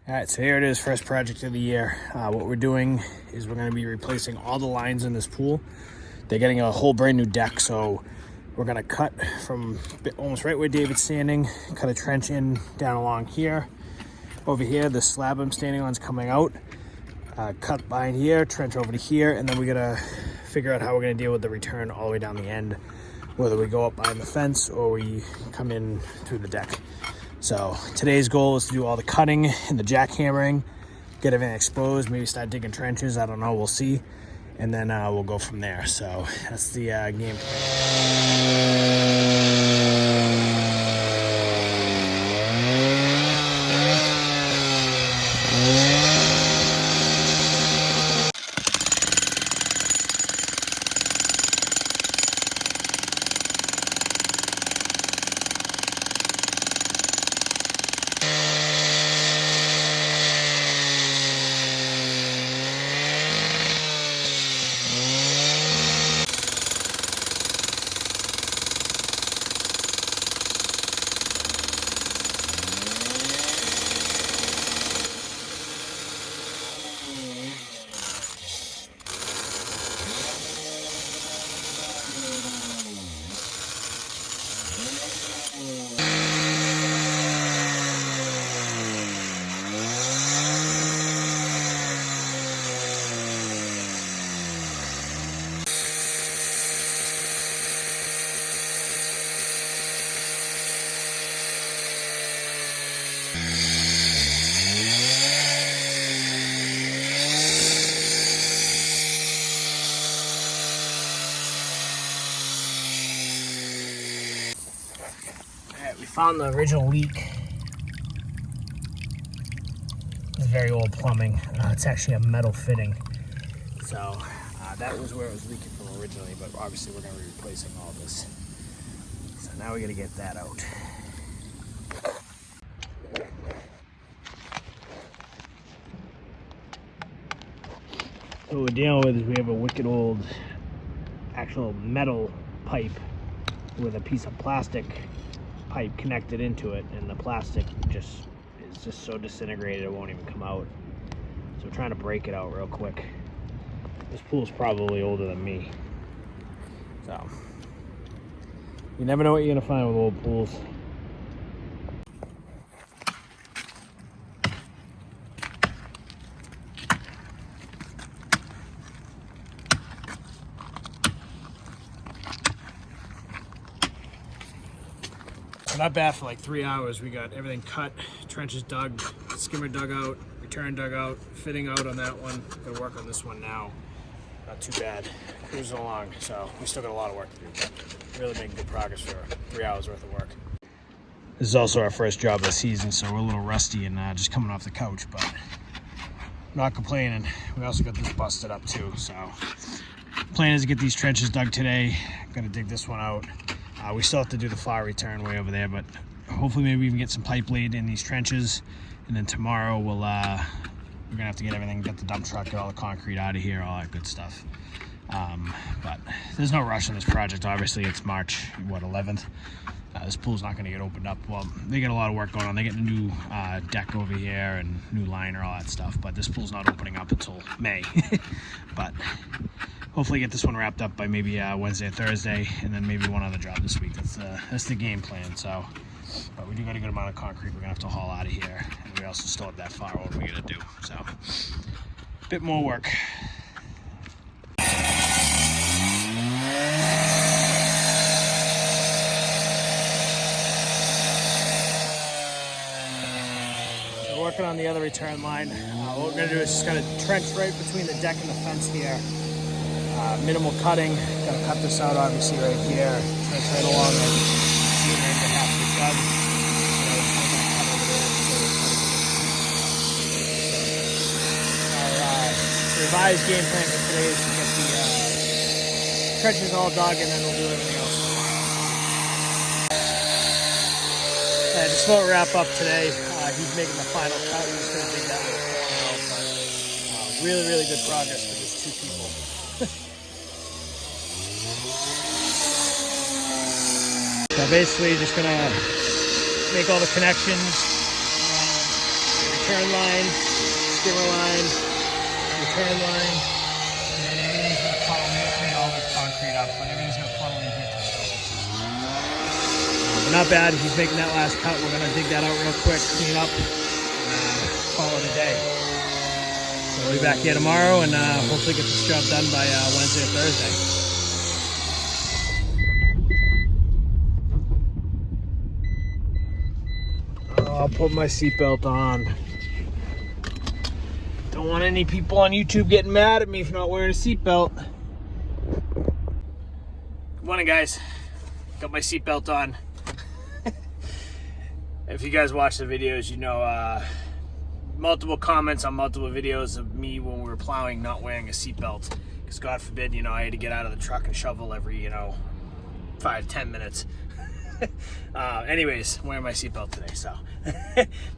All right, so here it is, first project of the year. What we're doing is we're going to be replacing all the lines in this pool. They're getting a whole brand new deck, so we're going to cut from almost right where David's standing, cut a trench in down along here. Over here, the slab I'm standing on is coming out. Cut behind here, trench over to here, and then we got to figure out how we're going to deal with the return all the way down the end, whether we go up behind the fence or we come in through the deck. So today's goal is to do all the cutting and the jackhammering, get everything exposed, maybe start digging trenches, I don't know, we'll see. And then we'll go from there. So that's the game plan. We found the original leak. It's very old plumbing. It's actually a metal fitting. So that was where it was leaking from originally, but obviously we're going to be replacing all this. So now we got to get that out. So what we're dealing with is we have a wicked old actual metal pipe with a piece of plastic pipe connected into it, and the plastic is just so disintegrated it won't even come out. So we're trying to break it out real quick. This pool's probably older than me, so you never know what you're gonna find with old pools. So not bad for like 3 hours. We got everything cut, trenches dug, skimmer dug out, return dug out, fitting out on that one. Gonna work on this one now. Not too bad. Cruising along. So we still got a lot of work to do, but really making good progress for 3 hours worth of work. This is also our first job of the season, so we're a little rusty and just coming off the couch, but not complaining. We also got this busted up too, so plan is to get these trenches dug today. Gonna dig this one out. We still have to do the fire return way over there, but hopefully maybe we can get some pipe laid in these trenches, and then tomorrow we're gonna have to get everything, get the dump truck, get all the concrete out of here, all that good stuff. But there's no rush on this project. Obviously it's March 11th. This pool's not gonna get opened up. Well, they got a lot of work going on. They get a new deck over here and new liner, all that stuff, but this pool's not opening up until May. But hopefully get this one wrapped up by maybe Wednesday or Thursday, and then maybe one other job this week. That's the game plan. So, but we do got a good amount of concrete we're gonna have to haul out of here, and we also still have that firewall we gotta do. So, a bit more work. So we're working on the other return line. What we're gonna do is just gonna trench right between the deck and the fence here. Minimal cutting. Gotta cut this out obviously right here. Trench right along it. Half the dug. Our revised game plan for today is to get the trenches all dug, and then we'll do everything else. Just about wrap up today. He's making the final cut. He's going to dig that with a corner out, but really, really good progress for just 2 people. So basically just gonna make all the connections, turn line, skimmer line, return line, and then everything's going to funnel. I'm going to clean all this concrete up, but everything's going to funnel in here to the filter. Not bad. He's making that last cut. We're going to dig that out real quick, clean up, and call it a day. So we'll be back here tomorrow and hopefully get this job done by Wednesday or Thursday. I'll put my seatbelt on. Don't want any people on YouTube getting mad at me for not wearing a seatbelt. Good morning, guys. Got my seatbelt on. If you guys watch the videos, you know multiple comments on multiple videos of me when we were plowing not wearing a seatbelt. Because God forbid, I had to get out of the truck and shovel every, 5-10 minutes. Anyways, I'm wearing my seatbelt today, so.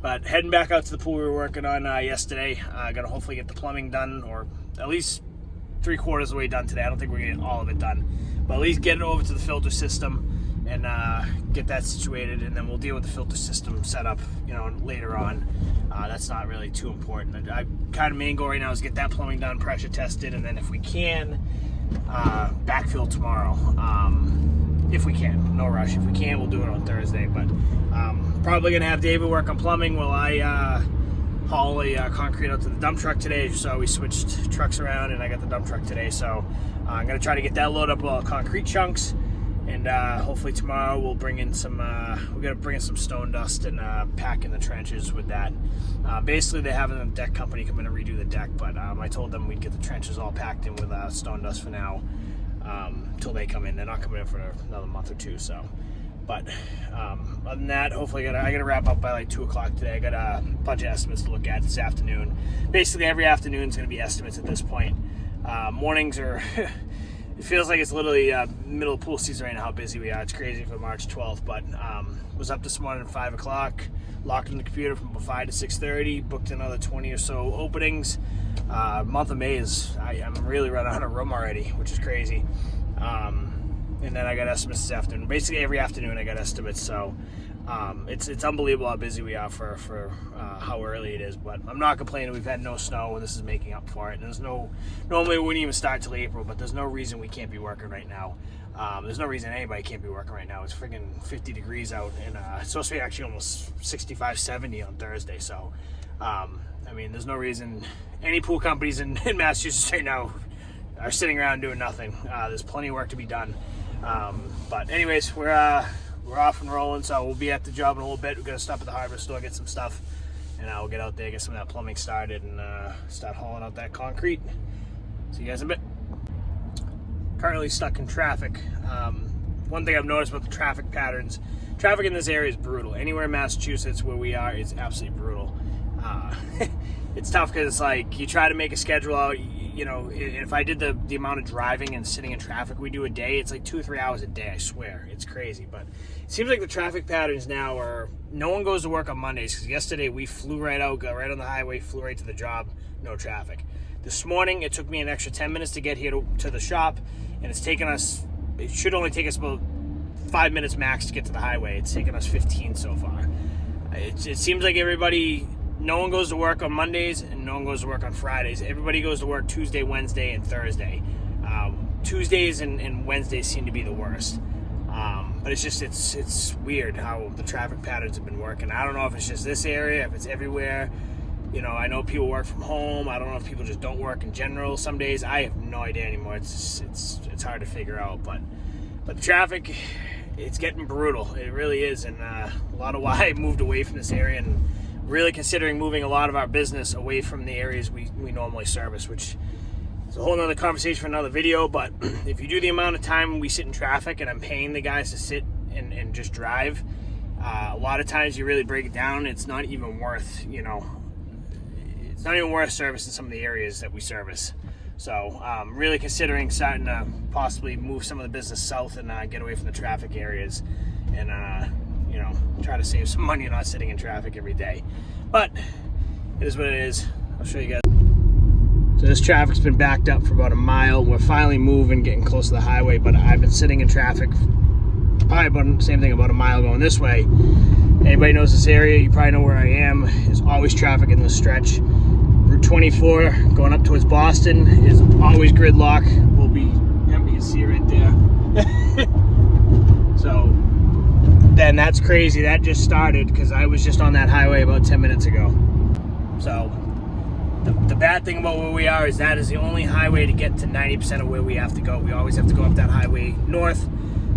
But heading back out to the pool we were working on yesterday. Gonna hopefully get the plumbing done, or at least 3/4 of the way done today. I don't think we're gonna get all of it done, but at least get it over to the filter system and get that situated, and then we'll deal with the filter system setup, later on. That's not really too important. Kind of main goal right now is get that plumbing done, pressure tested, and then if we can, backfill tomorrow. If we can, no rush. If we can, we'll do it on Thursday, but probably gonna have David work on plumbing while I haul a concrete out to the dump truck today. So we switched trucks around and I got the dump truck today, so I'm gonna try to get that load up all concrete chunks, and hopefully tomorrow we'll bring in some we're gonna bring in some stone dust and pack in the trenches with that. Basically they're having a deck company come in and redo the deck, but I told them we'd get the trenches all packed in with stone dust for now. Till they come in. They're not coming in for another month or two, so. But other than that, hopefully I gotta wrap up by like 2 o'clock today. I got a bunch of estimates to look at this afternoon. Basically every afternoon is gonna be estimates at this point. Mornings are it feels like it's literally middle of pool season right now, how busy we are. It's crazy for March 12th, but was up this morning at 5 o'clock, locked in the computer from 5 to 6:30, booked another 20 or so openings. Month of May is, I'm really running out of room already, which is crazy. And then I got estimates this afternoon. Basically every afternoon I got estimates, so it's unbelievable how busy we are for how early it is, but I'm not complaining. We've had no snow, and this is making up for it. And normally we wouldn't even start till April, but there's no reason we can't be working right now. There's no reason anybody can't be working right now. It's freaking 50 degrees out, and it's supposed to be actually almost 65, 70 on Thursday, so there's no reason any pool companies in Massachusetts right now are sitting around doing nothing. There's plenty of work to be done. But anyways, we're off and rolling, so we'll be at the job in a little bit. We're going to stop at the hardware store, get some stuff, and we'll get out there, get some of that plumbing started, and start hauling out that concrete. See you guys in a bit. Currently stuck in traffic. One thing I've noticed about the traffic patterns, traffic in this area is brutal. Anywhere in Massachusetts where we are is absolutely brutal. It's tough because it's like you try to make a schedule out. If I did the amount of driving and sitting in traffic we do a day, it's like 2 or 3 hours a day, I swear. It's crazy, but it seems like the traffic patterns now are, no one goes to work on Mondays, because yesterday we flew right out, got right on the highway, flew right to the job, no traffic. This morning, it took me an extra 10 minutes to get here to the shop, and it should only take us about 5 minutes max to get to the highway. It's taken us 15 so far. It seems like no one goes to work on Mondays and no one goes to work on Fridays. Everybody goes to work Tuesday, Wednesday, and Thursday. Tuesdays and Wednesdays seem to be the worst. But it's weird how the traffic patterns have been working. I don't know if it's just this area, if it's everywhere. I know people work from home. I don't know if people just don't work in general some days. I have no idea anymore. It's hard to figure out. But the traffic, it's getting brutal. It really is. And a lot of why I moved away from this area, and really considering moving a lot of our business away from the areas we normally service, which is a whole nother conversation for another video. But if you do the amount of time we sit in traffic and I'm paying the guys to sit and just drive, a lot of times you really break it down, it's not even worth, it's not even worth service in some of the areas that we service. So really considering starting to possibly move some of the business south and get away from the traffic areas, and try to save some money and not sitting in traffic every day. But it is what it is. I'll show you guys. So this traffic's been backed up for about a mile. We're finally moving, getting close to the highway, but I've been sitting in traffic probably about the same thing, about a mile going this way. Anybody knows this area, you probably know where I am. There's always traffic in this stretch. Route 24 going up towards Boston is always gridlock. We'll be, yep, you can see it right there. So then that's crazy. That just started because I was just on that highway about 10 minutes ago. So the bad thing about where we are is that is the only highway to get to 90% of where we have to go. We always have to go up that highway north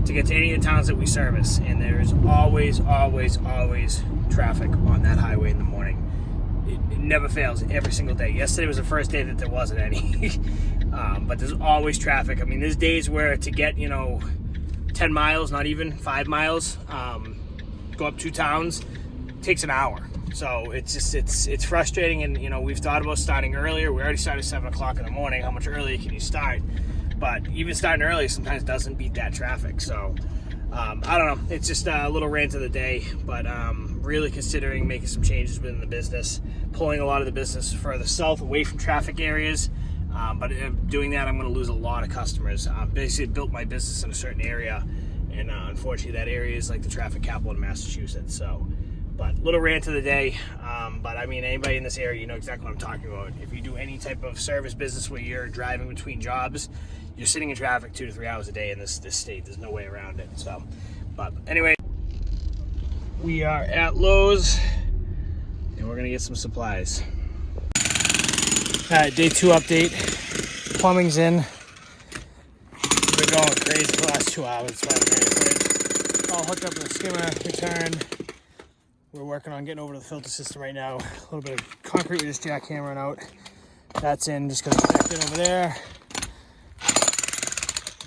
to get to any of the towns that we service. And there's always traffic on that highway in the morning. It never fails, every single day. Yesterday was the first day that there wasn't any. But there's always traffic. I mean, there's days where to get, 10 miles, not even 5 miles, go up 2 towns, takes an hour. So it's frustrating, and we've thought about starting earlier. We already started at 7 o'clock in the morning. How much earlier can you start? But even starting early sometimes doesn't beat that traffic. So I don't know. It's just a little rant of the day, but really considering making some changes within the business, pulling a lot of the business further south, away from traffic areas. But doing that, I'm going to lose a lot of customers. Basically built my business in a certain area, and unfortunately that area is like the traffic capital in Massachusetts. So, but little rant of the day. But I mean, anybody in this area, you know exactly what I'm talking about. If you do any type of service business where you're driving between jobs, you're sitting in traffic 2 to 3 hours a day in this state. There's no way around it. So, but anyway, we are at Lowe's, and we're gonna get some supplies. All right, day 2 update. Plumbing's in. We've been going crazy for the last 2 hours. All hooked up with a skimmer, returned. We're working on getting over to the filter system right now. A little bit of concrete with this jackhammering out. That's in, just gonna connect it over there.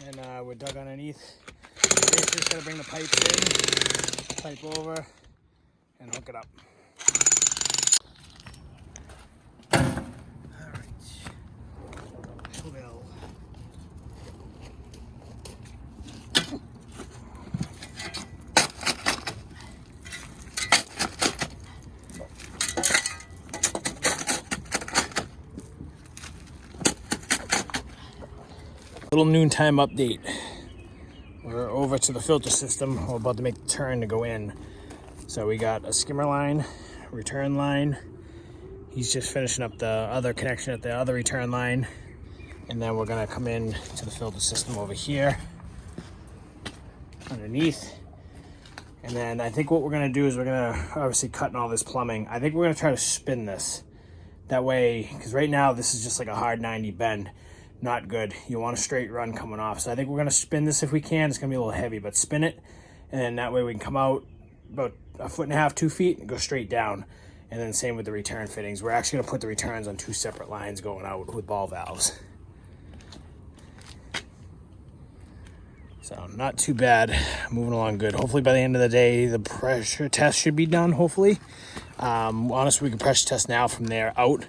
And we're dug underneath. Basically just gotta bring the pipes in, pipe over, and hook it up. Little noontime update. We're over to the filter system. We're about to make the turn to go in. So we got a skimmer line, return line. He's just finishing up the other connection at the other return line. And then we're gonna come in to the filter system over here, underneath. And then I think what we're gonna do is we're gonna obviously cut in all this plumbing. I think we're gonna try to spin this. That way, because right now this is just like a hard 90 bend. Not good. You want a straight run coming off. So I think we're gonna spin this if we can. It's gonna be a little heavy, but spin it. And then that way we can come out about 1.5 feet, 2 feet, and go straight down. And then same with the return fittings. We're actually gonna put the returns on 2 separate lines going out with ball valves. So not too bad, moving along good. Hopefully by the end of the day, the pressure test should be done, hopefully. Honestly, we can pressure test now from there out,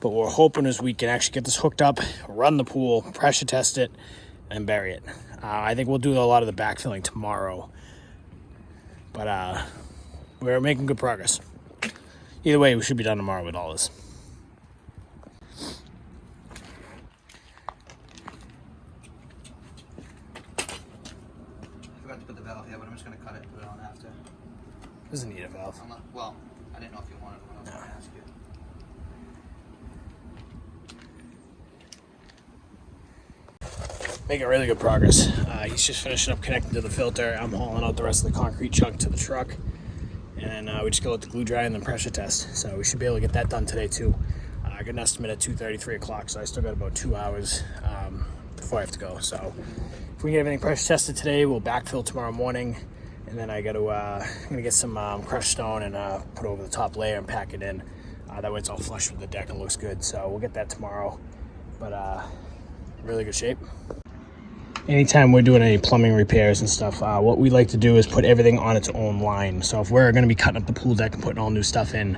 but what we're hoping is we can actually get this hooked up, run the pool, pressure test it, and bury it. I think we'll do a lot of the backfilling tomorrow, but we're making good progress. Either way, we should be done tomorrow with all this. I forgot to put the valve here, but I'm just going to cut it and put it on after. Doesn't need a valve. Well, I didn't know if you wanted one. I was going to ask you. Making really good progress. He's just finishing up connecting to the filter. I'm hauling out the rest of the concrete chunk to the truck. And then we just go with the glue dry and then pressure test. So we should be able to get that done today too. I got an estimate at 2:30, 3 o'clock, so I still got about 2 hours before I have to go. So if we get everything pressure tested today, we'll backfill tomorrow morning. And then I'm gonna get some crushed stone and put over the top layer and pack it in. That way it's all flush with the deck and looks good. So we'll get that tomorrow. But really good shape. Anytime we're doing any plumbing repairs and stuff, what we like to do is put everything on its own line. So if we're going to be cutting up the pool deck and putting all new stuff in,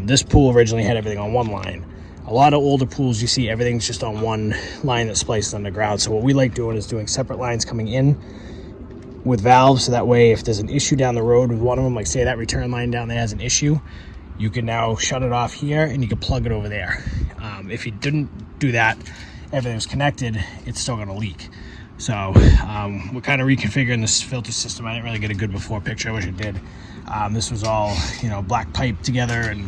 this pool originally had everything on one line. A lot of older pools, you see everything's just on one line that's spliced underground. So what we like doing is doing separate lines coming in with valves. So that way, if there's an issue down the road with one of them, like say that return line down there has an issue, you can now shut it off here and you can plug it over there. If you didn't do that, everything's connected, it's still going to leak. So we're kind of reconfiguring this filter system. I didn't really get a good before picture. I wish I did. This was all, you know, black pipe together and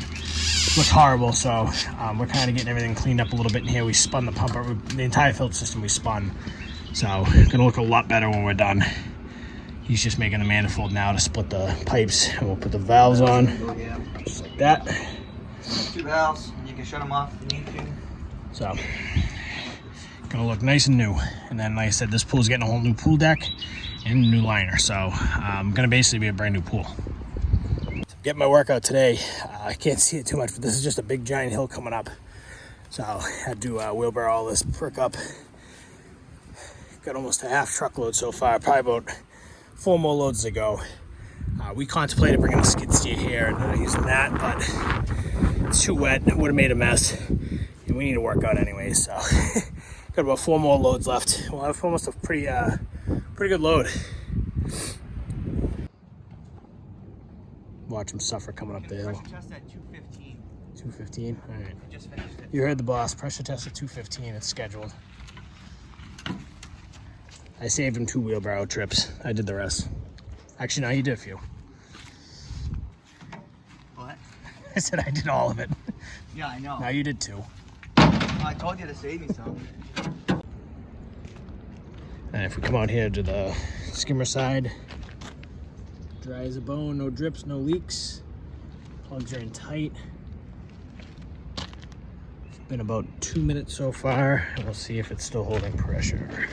looked horrible. So we're kind of getting everything cleaned up a little bit in here. We spun the pump, the entire filter system we spun. So gonna look a lot better when we're done. He's just making the manifold now to split the pipes, and we'll put the valves on, just like that. 2 valves, and you can shut them off if you need to. So, gonna look nice and new. And then, like I said, this pool's getting a whole new pool deck and a new liner. So, gonna basically be a brand new pool. Getting my workout today. I can't see it too much, but this is just a big giant hill coming up. So, I had to wheelbarrow all this brick up. Got almost a half truckload so far, probably about 4 more loads to go. We contemplated bringing a skid steer here and using that, but it's too wet. It would have made a mess, and we need to work out anyway. So got about 4 more loads left. We'll have almost a pretty good load. Watch him suffer coming up the hill. Pressure test at 215. 215. All right. Just finished it. You heard the boss. Pressure test at 215. It's scheduled. I saved him 2 wheelbarrow trips. I did the rest. Actually, no, you did a few. What? I said I did all of it. Yeah, I know. Now you did 2. I told you to save me some. And if we come out here to the skimmer side, dry as a bone, no drips, no leaks. Plugs are in tight. It's been about 2 minutes so far, and we'll see if it's still holding pressure.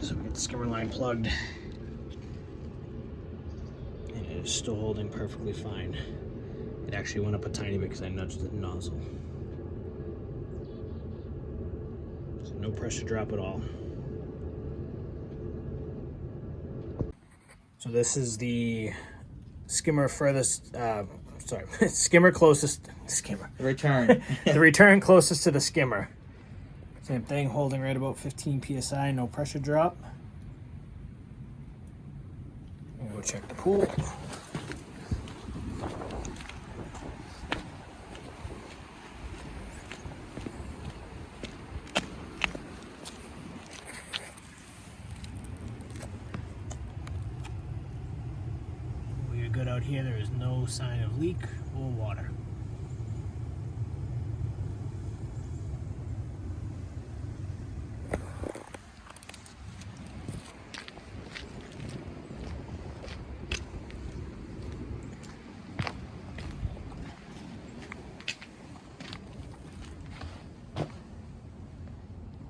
So we get the skimmer line plugged. And it is still holding perfectly fine. It actually went up a tiny bit because I nudged the nozzle. So no pressure drop at all. So this is the skimmer furthest, skimmer closest, Return. the return closest to the skimmer. Same thing, holding right about 15 PSI, no pressure drop. I'm gonna go check the pool. We are good out here. There is no sign of leak or water.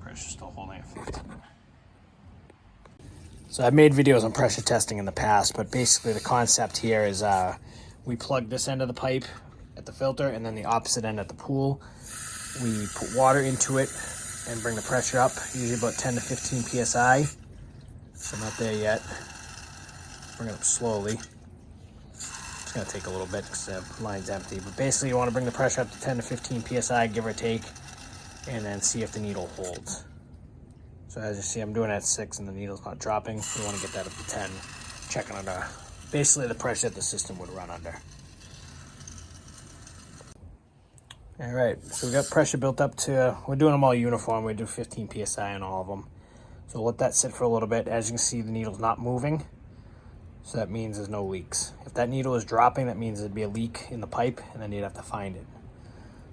Pressure's still holding at 15. So I've made videos on pressure testing in the past, but basically the concept here is we plug this end of the pipe at the filter and then the opposite end at the pool. We put water into it and bring the pressure up, usually about 10 to 15 PSI. So I'm not there yet. Bring it up slowly. It's gonna take a little bit because the line's empty, but basically you wanna bring the pressure up to 10 to 15 PSI, give or take, and then see if the needle holds. So as you see, I'm doing it at 6 and the needle's not dropping. We want to get that up to 10, checking under basically the pressure that the system would run under. All right, so we got pressure built up to, we're doing them all uniform. We do 15 PSI on all of them. So we'll let that sit for a little bit. As you can see, the needle's not moving. So that means there's no leaks. If that needle is dropping, that means there'd be a leak in the pipe and then you'd have to find it.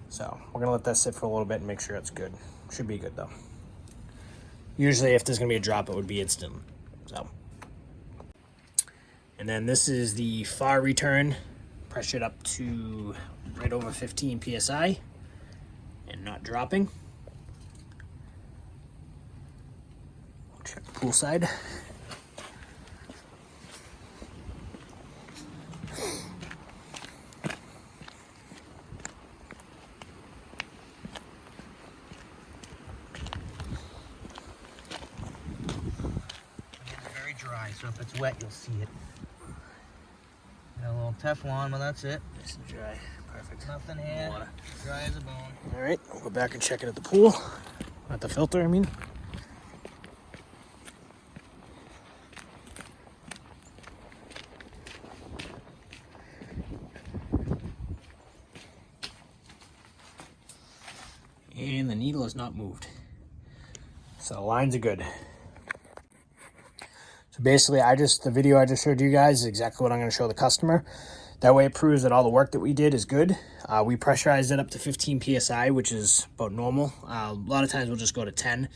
So we're gonna let that sit for a little bit and make sure it's good. Should be good though. Usually if there's gonna be a drop, it would be instant. So, and then this is the far return, pressured up to right over 15 PSI and not dropping. Check the pool side. So if it's wet, you'll see it. Got a little Teflon, but that's it. Nice and dry. Perfect. Nothing here. Water. Dry as a bone. All right, we'll go back and check it at the pool. At the filter, I mean. And the needle is not moved. So the lines are good. So basically, the video I just showed you guys is exactly what I'm going to show the customer. That way it proves that all the work that we did is good. We pressurized it up to 15 PSI, which is about normal. A lot of times we'll just go to 10,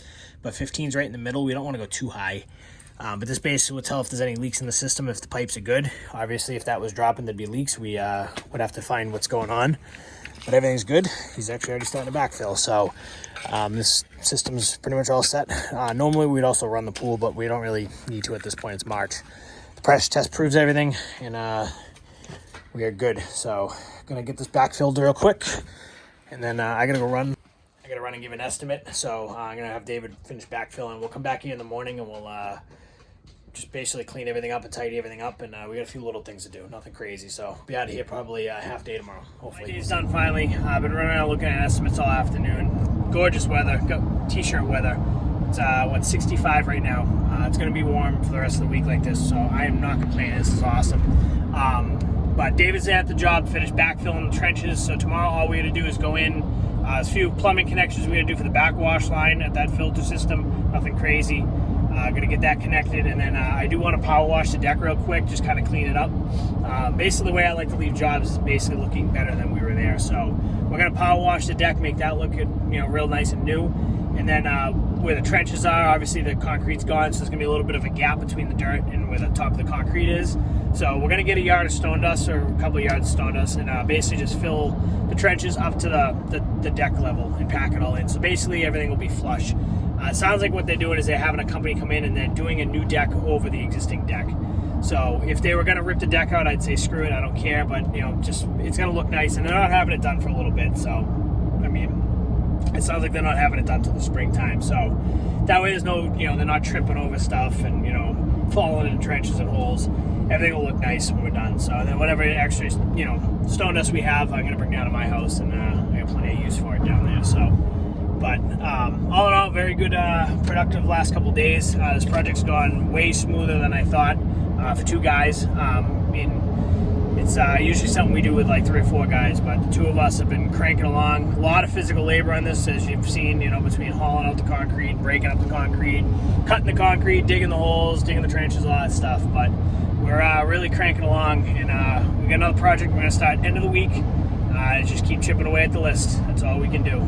but 15 is right in the middle. We don't want to go too high. But this basically will tell if there's any leaks in the system, if the pipes are good. Obviously, if that was dropping, there'd be leaks. We would have to find what's going on. But everything's good. He's actually already starting to backfill. So this system's pretty much all set. Normally, we'd also run the pool, but we don't really need to at this point. It's March. The pressure test proves everything, and we are good. So gonna get this backfilled real quick, and then I gotta go run. I gotta run and give an estimate. So I'm gonna have David finish backfilling. We'll come back here in the morning, and we'll just basically clean everything up and tidy everything up, and we got a few little things to do, nothing crazy. So be out of here probably half day tomorrow, hopefully. My day's done finally. I've been running around looking at estimates all afternoon. Gorgeous weather, t-shirt weather. It's 65 right now. It's gonna be warm for the rest of the week like this, so I am not complaining. This is awesome. But David's at the job, finished backfilling the trenches. So tomorrow all we got to do is go in. There's a few plumbing connections we got to do for the backwash line at that filter system. Nothing crazy. Gonna get that connected, and then I do want to power wash the deck real quick, just kind of clean it up. Basically, the way I like to leave jobs is basically looking better than we were there. So we're gonna power wash the deck, make that look good, real nice and new. And then where the trenches are, obviously the concrete's gone, so there's gonna be a little bit of a gap between the dirt and where the top of the concrete is. So we're gonna get a yard of stone dust or a couple of yards of stone dust, and basically just fill the trenches up to the deck level and pack it all in. So basically everything will be flush. It sounds like what they're doing is they're having a company come in and they're doing a new deck over the existing deck. So if they were gonna rip the deck out, I'd say screw it, I don't care, but just it's gonna look nice, and they're not having it done for a little bit. So I mean, it sounds like they're not having it done till the springtime. So that way there's no, they're not tripping over stuff and falling in trenches and holes. Everything will look nice when we're done. So then whatever extra stone dust we have, I'm gonna bring down to my house, and I got plenty of use for it down there. So. But all in all, very good, productive last couple days. This project's gone way smoother than I thought for two guys. I mean, it's usually something we do with like 3 or 4 guys, but the two of us have been cranking along. A lot of physical labor on this, as you've seen, between hauling out the concrete, breaking up the concrete, cutting the concrete, digging the holes, digging the trenches, all that stuff. But we're really cranking along, and we got another project we're going to start end of the week. Just keep chipping away at the list. That's all we can do.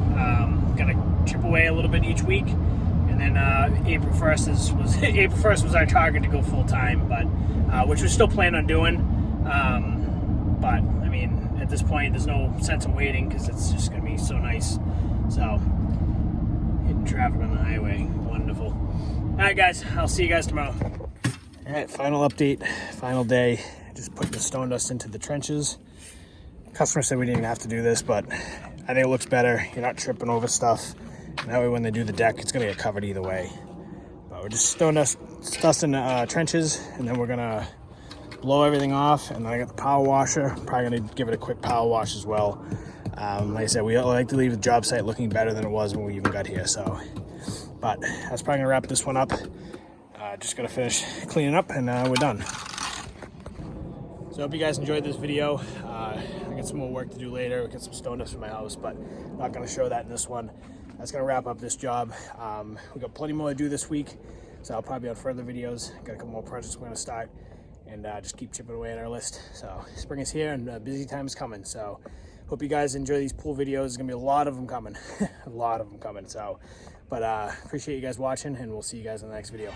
Gonna chip away a little bit each week, and then April 1st was our target to go full time, but which we're still planning on doing. But I mean, at this point, there's no sense in waiting because it's just gonna be so nice. So hitting traffic on the highway, wonderful. All right, guys, I'll see you guys tomorrow. All right, final update, final day. Just putting the stone dust into the trenches. Customer said we didn't even have to do this, but I think it looks better. You're not tripping over stuff. And that way when they do the deck, it's gonna get covered either way. But we're just stone dusting the trenches, and then we're gonna blow everything off. And then I got the power washer. Probably gonna give it a quick power wash as well. Like I said, we like to leave the job site looking better than it was when we even got here. So, but that's probably gonna wrap this one up. Just gonna finish cleaning up, and we're done. So I hope you guys enjoyed this video. I got some more work to do later. We got some stone dust in my house, but I'm not gonna show that in this one. That's gonna wrap up this job. We got plenty more to do this week, so I'll probably be on further videos. Got a couple more projects we're gonna start, and just keep chipping away at our list. So spring is here, and busy time is coming. So hope you guys enjoy these pool videos. There's gonna be a lot of them coming, a lot of them coming. So, but appreciate you guys watching, and we'll see you guys in the next video.